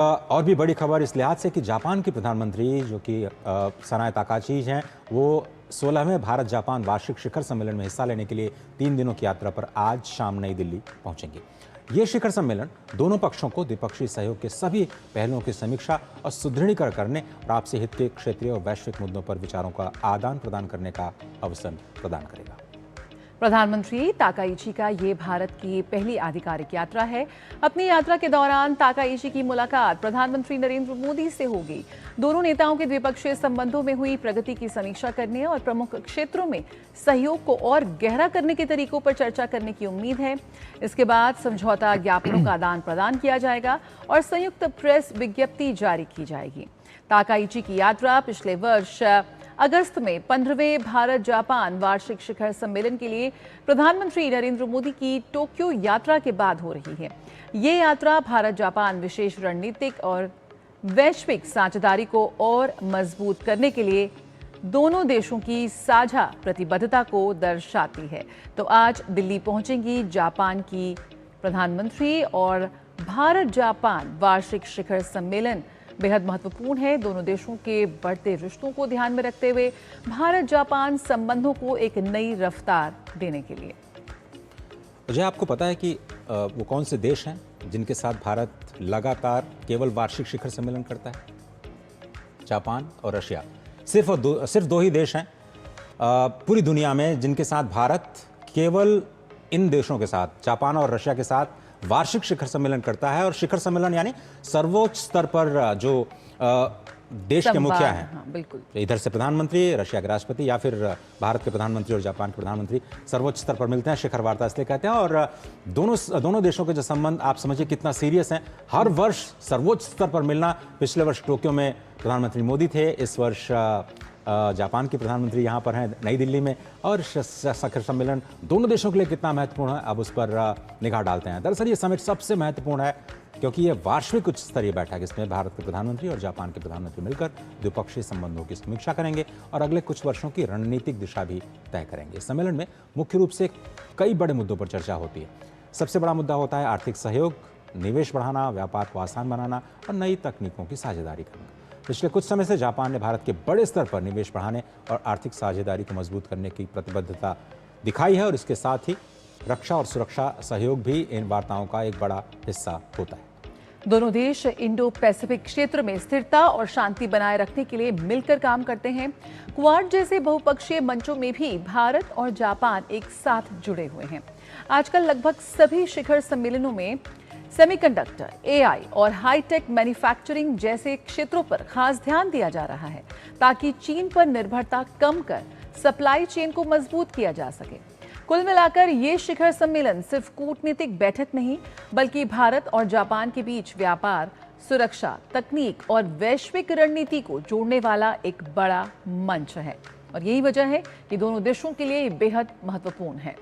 और भी बड़ी खबर इस लिहाज से कि जापान की प्रधानमंत्री जो कि सनाए ताकाची हैं, वो 16वें भारत जापान वार्षिक शिखर सम्मेलन में हिस्सा लेने के लिए 3 दिनों की यात्रा पर आज शाम नई दिल्ली पहुंचेंगे। ये शिखर सम्मेलन दोनों पक्षों को द्विपक्षीय सहयोग के सभी पहलुओं की समीक्षा और सुदृढ़ीकरण करने और आपसी हित के क्षेत्रीय और वैश्विक मुद्दों पर विचारों का आदान प्रदान करने का अवसर प्रदान करेगा। प्रधानमंत्री ताकाइची का ये भारत की पहली आधिकारिक यात्रा है। अपनी यात्रा के दौरान ताकाइची की मुलाकात प्रधानमंत्री नरेंद्र मोदी से होगी। दोनों नेताओं के द्विपक्षीय संबंधों में हुई प्रगति की समीक्षा करने और प्रमुख क्षेत्रों में सहयोग को और गहरा करने के तरीकों पर चर्चा करने की उम्मीद है। इसके बाद समझौता ज्ञापनों का आदान प्रदान किया जाएगा और संयुक्त प्रेस विज्ञप्ति जारी की जाएगी। ताकाइची की यात्रा पिछले वर्ष अगस्त में 15वें भारत जापान वार्षिक शिखर सम्मेलन के लिए प्रधानमंत्री नरेंद्र मोदी की टोक्यो यात्रा के बाद हो रही है। ये यात्रा भारत जापान विशेष रणनीतिक और वैश्विक साझेदारी को और मजबूत करने के लिए दोनों देशों की साझा प्रतिबद्धता को दर्शाती है। तो आज दिल्ली पहुंचेंगी जापान की प्रधानमंत्री और भारत जापान वार्षिक शिखर सम्मेलन बेहद महत्वपूर्ण है। दोनों देशों के बढ़ते रिश्तों को ध्यान में रखते हुए भारत जापान संबंधों को एक नई रफ्तार देने के लिए। मुझे आपको पता है कि वो कौन से देश हैं जिनके साथ भारत लगातार केवल वार्षिक शिखर सम्मेलन करता है? जापान और रशिया। सिर्फ दो ही देश हैं पूरी दुनिया में जिनके साथ भारत केवल इन देशों के साथ, जापान और रशिया के साथ वार्षिक शिखर सम्मेलन करता है। और शिखर सम्मेलन यानी सर्वोच्च स्तर पर जो देश के मुखिया हैं, हाँ, बिल्कुल, इधर से प्रधानमंत्री, रशिया के राष्ट्रपति या फिर भारत के प्रधानमंत्री और जापान के प्रधानमंत्री सर्वोच्च स्तर पर मिलते हैं। शिखर वार्ता इसलिए कहते हैं। और दोनों देशों के जो संबंध आप समझिए कितना सीरियस हैं। हर वर्ष सर्वोच्च स्तर पर मिलना। पिछले वर्ष टोक्यो में प्रधानमंत्री मोदी थे, इस वर्ष जापान के प्रधानमंत्री यहाँ पर हैं नई दिल्ली में। और शिखर सम्मेलन दोनों देशों के लिए कितना महत्वपूर्ण है, अब उस पर निगाह डालते हैं। दरअसल ये समिट सबसे महत्वपूर्ण है क्योंकि ये वार्षिक उच्च स्तरीय बैठक, इसमें भारत के प्रधानमंत्री और जापान के प्रधानमंत्री मिलकर द्विपक्षीय संबंधों की समीक्षा करेंगे और अगले कुछ वर्षों की रणनीतिक दिशा भी तय करेंगे। इस सम्मेलन में मुख्य रूप से कई बड़े मुद्दों पर चर्चा होती है। सबसे बड़ा मुद्दा होता है आर्थिक सहयोग, निवेश बढ़ाना, व्यापार को आसान बनाना और नई तकनीकों की साझेदारी करना। पिछले कुछ समय से जापान ने भारत के बड़े स्तर पर निवेश बढ़ाने और आर्थिक साझेदारी को मजबूत करने की प्रतिबद्धता दिखाई है और इसके साथ ही रक्षा और सुरक्षा सहयोग भी इन वार्ताओं का एक बड़ा हिस्सा होता है। दोनों देश इंडो पैसिफिक क्षेत्र में स्थिरता और शांति बनाए रखने के लिए मिलकर काम करते हैं। क्वाड जैसे बहुपक्षीय मंचों में भी भारत और जापान एक साथ जुड़े हुए हैं। आजकल लगभग सभी शिखर सम्मेलनों में सेमीकंडक्टर, एआई और हाईटेक मैन्युफैक्चरिंग जैसे क्षेत्रों पर खास ध्यान दिया जा रहा है ताकि चीन पर निर्भरता कम कर सप्लाई चेन को मजबूत किया जा सके। कुल मिलाकर ये शिखर सम्मेलन सिर्फ कूटनीतिक बैठक नहीं बल्कि भारत और जापान के बीच व्यापार, सुरक्षा, तकनीक और वैश्विक रणनीति को जोड़ने वाला एक बड़ा मंच है। और यही वजह है कि दोनों देशों के लिए बेहद महत्वपूर्ण है।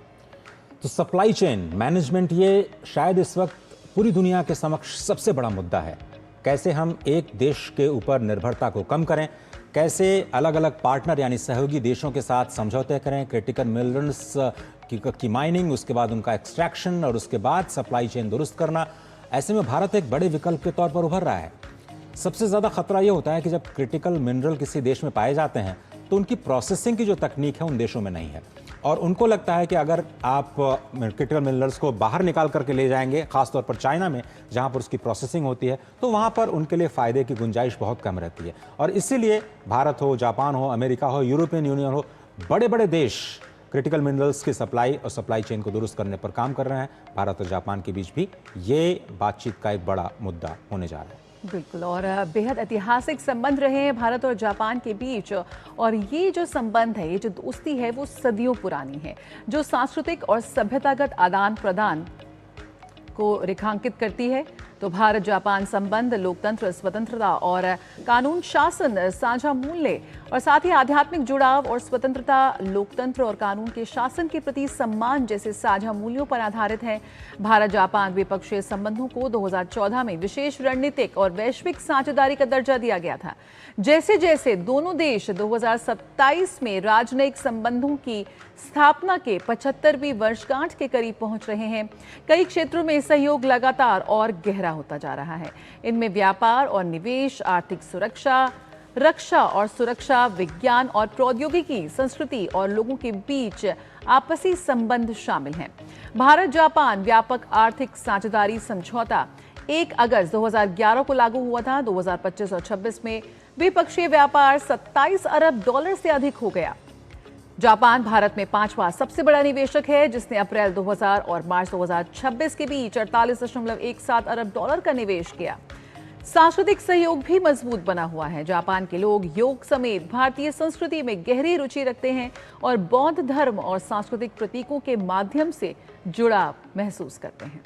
तो सप्लाई चेन मैनेजमेंट ये शायद इस वक्त पूरी दुनिया के समक्ष सबसे बड़ा मुद्दा है। कैसे हम एक देश के ऊपर निर्भरता को कम करें, कैसे अलग अलग पार्टनर यानी सहयोगी देशों के साथ समझौते करें, क्रिटिकल मिनरल्स की माइनिंग, उसके बाद उनका एक्सट्रैक्शन और उसके बाद सप्लाई चेन दुरुस्त करना। ऐसे में भारत एक बड़े विकल्प के तौर पर उभर रहा है। सबसे ज़्यादा खतरा यह होता है कि जब क्रिटिकल मिनरल किसी देश में पाए जाते हैं तो उनकी प्रोसेसिंग की जो तकनीक है उन देशों में नहीं है और उनको लगता है कि अगर आप क्रिटिकल मिनरल्स को बाहर निकाल करके ले जाएंगे, खासतौर पर चाइना में जहां पर उसकी प्रोसेसिंग होती है, तो वहां पर उनके लिए फ़ायदे की गुंजाइश बहुत कम रहती है। और इसीलिए भारत हो, जापान हो, अमेरिका हो, यूरोपियन यूनियन हो, बड़े बड़े देश क्रिटिकल मिनरल्स की सप्लाई और सप्लाई चेन को दुरुस्त करने पर काम कर रहे हैं। भारत और जापान के बीच भी ये बातचीत का एक बड़ा मुद्दा होने जा रहा है। बिल्कुल, और बेहद ऐतिहासिक संबंध रहे हैं भारत और जापान के बीच। और ये जो संबंध है, ये जो दोस्ती है, वो सदियों पुरानी है, जो सांस्कृतिक और सभ्यतागत आदान प्रदान को रेखांकित करती है। तो भारत जापान संबंध लोकतंत्र, स्वतंत्रता और कानून शासन, साझा मूल्य और साथ ही आध्यात्मिक जुड़ाव और स्वतंत्रता, लोकतंत्र और कानून के शासन के प्रति सम्मान जैसे साझा मूल्यों पर आधारित है। भारत जापान द्विपक्षीय संबंधों को 2014 में विशेष रणनीतिक और वैश्विक साझेदारी का दर्जा दिया गया था। जैसे जैसे दोनों देश 2027 में राजनयिक संबंधों की स्थापना के 75वीं वर्षगांठ के करीब पहुंच रहे हैं, कई क्षेत्रों में सहयोग लगातार और गहरा गहरा होता जा रहा है। इनमें व्यापार और निवेश, आर्थिक सुरक्षा, रक्षा और सुरक्षा, विज्ञान और प्रौद्योगिकी, संस्कृति और लोगों के बीच आपसी संबंध शामिल हैं। भारत जापान व्यापक आर्थिक साझेदारी समझौता 1 अगस्त 2011 को लागू हुआ था। 2025 और 26 में द्विपक्षीय व्यापार 27 अरब डॉलर से अधिक हो गया। जापान भारत में 5वां सबसे बड़ा निवेशक है, जिसने अप्रैल 2000 और मार्च 2026 के बीच 48.17 अरब डॉलर का निवेश किया। सांस्कृतिक सहयोग भी मजबूत बना हुआ है। जापान के लोग योग समेत भारतीय संस्कृति में गहरी रुचि रखते हैं और बौद्ध धर्म और सांस्कृतिक प्रतीकों के माध्यम से जुड़ाव महसूस करते हैं।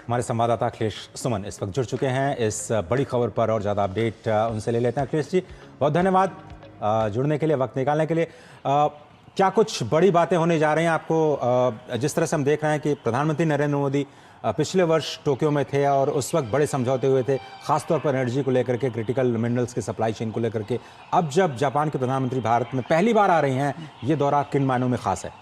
हमारे संवाददाता अखिलेश सुमन इस वक्त जुड़ चुके हैं इस बड़ी खबर पर और ज़्यादा अपडेट उनसे ले लेते हैं। अखिलेश जी, बहुत धन्यवाद जुड़ने के लिए, वक्त निकालने के लिए। क्या कुछ बड़ी बातें होने जा रही हैं आपको? जिस तरह से हम देख रहे हैं कि प्रधानमंत्री नरेंद्र मोदी पिछले वर्ष टोक्यो में थे और उस वक्त बड़े समझौते हुए थे, खासतौर पर एनर्जी को लेकर के, क्रिटिकल मिनरल्स के सप्लाई चेन को लेकर के। अब जब जापान के प्रधानमंत्री भारत में पहली बार आ रही हैं, ये दौरा किन मायनों में खास है?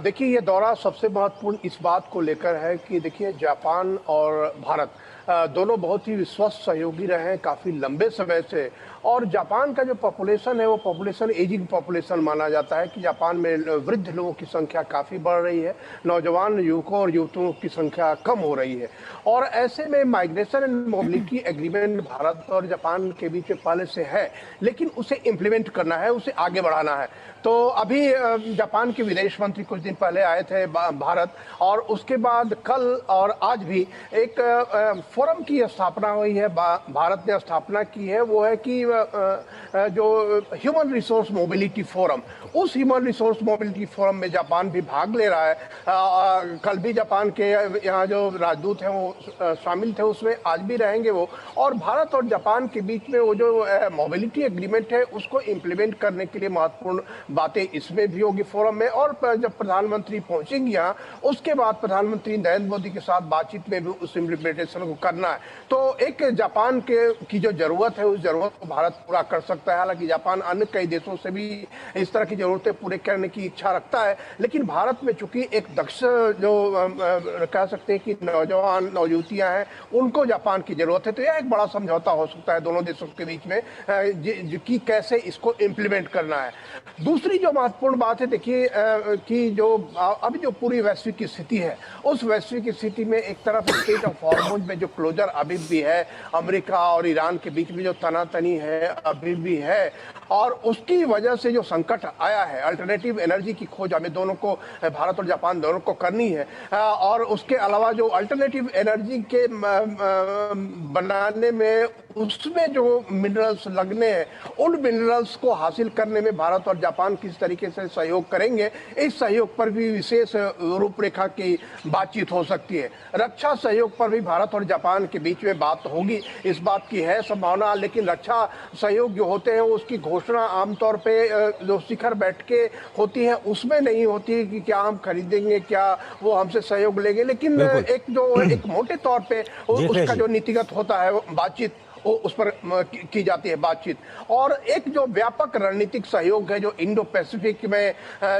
देखिए, ये दौरा सबसे महत्वपूर्ण इस बात को लेकर है कि देखिए, जापान और भारत दोनों बहुत ही विश्वस्त सहयोगी रहे हैं काफ़ी लंबे समय से। और जापान का जो पॉपुलेशन है वो पॉपुलेशन एजिंग पॉपुलेशन माना जाता है कि जापान में वृद्ध लोगों की संख्या काफ़ी बढ़ रही है, नौजवान युवकों और युवतियों की संख्या कम हो रही है। और ऐसे में migration and mobility agreement Bharat और जापान के बीच में पहले से है, लेकिन उसे इम्प्लीमेंट करना है, उसे आगे बढ़ाना है। तो अभी जापान के विदेश मंत्री कुछ दिन पहले आए थे भारत, और उसके बाद कल और आज भी एक फोरम की स्थापना हुई है, भारत ने स्थापना की है। वो है कि जो ह्यूमन रिसोर्स मोबिलिटी फोरम, उस ह्यूमन रिसोर्स मोबिलिटी फोरम में जापान भी भाग ले रहा है। कल भी जापान के यहाँ जो राजदूत हैं वो शामिल थे उसमें, आज भी रहेंगे वो। और भारत और जापान के बीच में वो जो मोबिलिटी एग्रीमेंट है उसको इम्प्लीमेंट करने के लिए महत्वपूर्ण बातें इसमें भी होगी फोरम में। और जब प्रधानमंत्री पहुंचेंगे यहाँ, उसके बाद प्रधानमंत्री नरेंद्र मोदी के साथ बातचीत में भी उस इम्प्लीमेंटेशन को करना है। तो एक जापान की जो जरूरत है उस जरूरत को भारत पूरा कर सकता है। हालांकि जापान अन्य कई देशों से भी इस तरह की जरूरतें पूरे करने की इच्छा रखता है, लेकिन भारत में चूंकि एक दक्ष जो कह सकते हैं कि नौजवान नौयुवतियां हैं, उनको जापान की जरूरत है। तो यह एक बड़ा समझौता हो सकता है दोनों देशों के बीच में कि कैसे इसको इम्प्लीमेंट करना है। दूसरी जो महत्वपूर्ण बात है, देखिए कि जो अभी जो पूरी वैश्विक स्थिति है, उस वैश्विक स्थिति में एक तरफ स्टेट ऑफ हॉर्मुज में जो क्लोजर अभी भी है, अमेरिका और ईरान के बीच में जो तनातनी है अभी भी है, और उसकी वजह से जो संकट आया है, अल्टरनेटिव एनर्जी की खोज हमें दोनों को, भारत और जापान दोनों को करनी है। और उसके अलावा जो अल्टरनेटिव एनर्जी के बनाने में उसमें जो मिनरल्स लगने हैं, उन मिनरल्स को हासिल करने में भारत और जापान किस तरीके से सहयोग करेंगे, इस सहयोग पर भी विशेष रूपरेखा की बातचीत हो सकती है। रक्षा सहयोग पर भी भारत और जापान के बीच में बात होगी, इस बात की है संभावना। लेकिन रक्षा सहयोग जो होते हैं उसकी घोषणा आमतौर पे जो शिखर बैठके होती है उसमें नहीं होती है कि क्या हम खरीदेंगे, क्या वो हमसे सहयोग लेंगे। लेकिन एक मोटे तौर पे उसका जो नीतिगत होता है बातचीत, उस पर की जाती है बातचीत। और एक जो व्यापक रणनीतिक सहयोग है, जो इंडो पैसिफिक में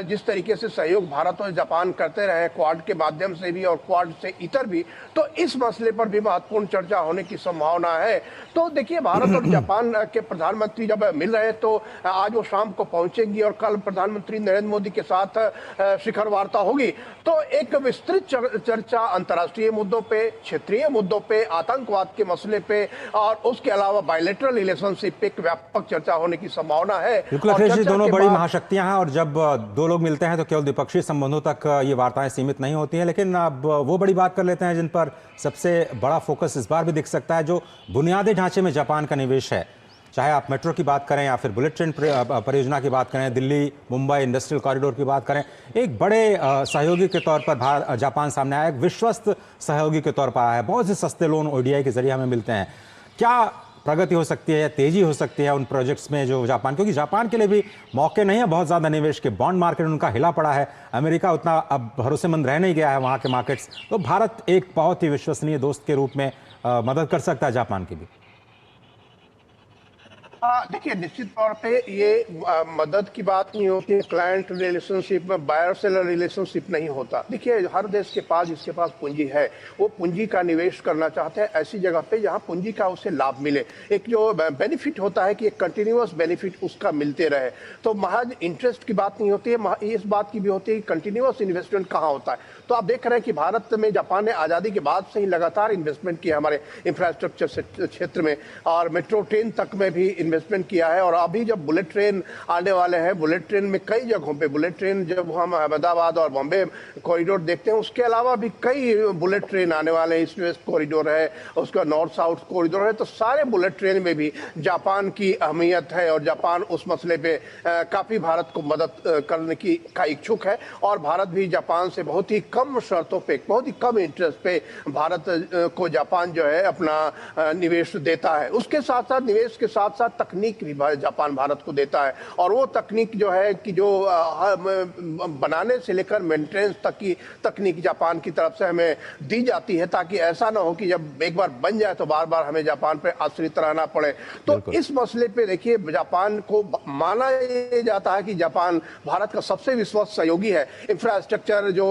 जिस तरीके से सहयोग भारत और जापान करते रहे, क्वाड के माध्यम से भी और क्वाड से इतर भी, तो इस मसले पर भी महत्वपूर्ण चर्चा होने की संभावना है। तो देखिए, भारत और जापान के प्रधानमंत्री जब मिल रहे तो आज वो शाम को पहुंचेंगी और कल प्रधानमंत्री नरेंद्र मोदी के साथ शिखर वार्ता होगी। तो एक विस्तृत चर्चा अंतर्राष्ट्रीय मुद्दों पे, क्षेत्रीय मुद्दों पे, आतंकवाद के मसले पे और उसके अलावा बायलैटरल रिलेशनशिप पे एक व्यापक चर्चा होने की संभावना है। बिल्कुल अखिलेश जी, दोनों बड़ी महाशक्तियां हैं और जब दो लोग मिलते हैं तो केवल द्विपक्षीय संबंधों तक ये वार्ताएं सीमित नहीं होती हैं। लेकिन अब वो बड़ी बात कर लेते हैं जिन पर सबसे बड़ा फोकस इस बार भी दिख सकता है, जो बुनियादी ढांचे में जापान का निवेश है। चाहे आप मेट्रो की बात करें या फिर बुलेट ट्रेन परियोजना की बात करें, दिल्ली मुंबई इंडस्ट्रियल कॉरिडोर की बात करें, एक बड़े सहयोगी के तौर पर जापान सामने आया, एक विश्वस्त सहयोगी के तौर पर आया है। बहुत से सस्ते लोन ओडीआई के जरिए हमें मिलते हैं। क्या प्रगति हो सकती है या तेजी हो सकती है उन प्रोजेक्ट्स में जो जापान, क्योंकि जापान के लिए भी मौके नहीं है बहुत ज़्यादा निवेश के, बॉन्ड मार्केट उनका हिला पड़ा है, अमेरिका उतना अब भरोसेमंद रह नहीं गया है वहाँ के मार्केट्स। तो भारत एक बहुत ही विश्वसनीय दोस्त के रूप में मदद कर सकता है जापान की भी। देखिए, निश्चित तौर पे ये मदद की बात नहीं होती है, क्लाइंट रिलेशनशिप में बायर सेलर रिलेशनशिप नहीं होता। देखिए, हर देश के पास जिसके पास पूंजी है वो पूंजी का निवेश करना चाहते हैं ऐसी जगह पे जहां पूंजी का उसे लाभ मिले। एक जो बेनिफिट होता है कि एक कंटिन्यूअस बेनिफिट उसका मिलते रहे, तो महज इंटरेस्ट की बात नहीं होती है, इस बात की भी होती है कि कंटिन्यूअस इन्वेस्टमेंट कहाँ होता है। तो आप देख रहे हैं कि भारत में जापान ने आज़ादी के बाद से ही लगातार इन्वेस्टमेंट किया हमारे इंफ्रास्ट्रक्चर क्षेत्र में, और मेट्रो ट्रेन तक में भी इन्वेस्टमेंट किया है। और अभी जब बुलेट ट्रेन आने वाले हैं, बुलेट ट्रेन में कई जगहों पे बुलेट ट्रेन, जब हम अहमदाबाद और बॉम्बे कॉरिडोर देखते हैं, उसके अलावा भी कई बुलेट ट्रेन आने वाले हैं। ईस्ट वेस्ट कॉरिडोर है, उसका नॉर्थ साउथ कॉरिडोर है, तो सारे बुलेट ट्रेन में भी जापान की अहमियत है और जापान उस मसले पे काफ़ी भारत को मदद करने का इच्छुक है। और भारत भी जापान से बहुत ही कम शर्तों पे, बहुत ही कम इंटरेस्ट पे भारत को जापान जो है अपना निवेश देता है। उसके साथ साथ निवेश के साथ साथ तकनीक भी जापान भारत को देता है, और वो तकनीक जो है कि जो बनाने से लेकर मेंटेनेंस तक की तकनीक जापान की तरफ से हमें दी जाती है, ताकि ऐसा ना हो कि जब एक बार बन जाए तो बार बार हमें जापान पे आश्रित रहना पड़े। तो इस मसले पे देखिए, जापान को माना जाता है कि जापान भारत का सबसे विश्वस्त सहयोगी है। इंफ्रास्ट्रक्चर जो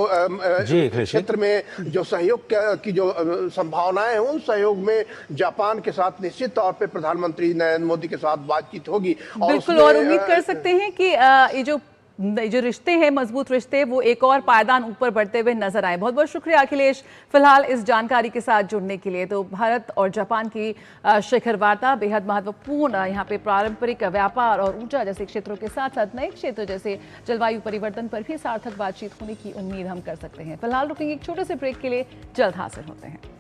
क्षेत्र में जो सहयोग की जो संभावनाएं हैं, उन सहयोग में जापान के साथ निश्चित तौर पे प्रधानमंत्री नरेंद्र मोदी के साथ बातचीत होगी। बिल्कुल, और उम्मीद कर सकते हैं कि ये जो रिश्ते हैं, मजबूत रिश्ते, वो एक और पायदान ऊपर बढ़ते हुए नजर आए। बहुत बहुत शुक्रिया अखिलेश, फिलहाल इस जानकारी के साथ जुड़ने के लिए। तो भारत और जापान की शिखर वार्ता बेहद महत्वपूर्ण, यहाँ पे पारंपरिक व्यापार और ऊर्जा जैसे क्षेत्रों के साथ साथ नए क्षेत्र जैसे जलवायु परिवर्तन पर भी सार्थक बातचीत होने की उम्मीद हम कर सकते हैं। फिलहाल रुकेंगे एक छोटे से ब्रेक के लिए, जल्द हाजिर होते हैं।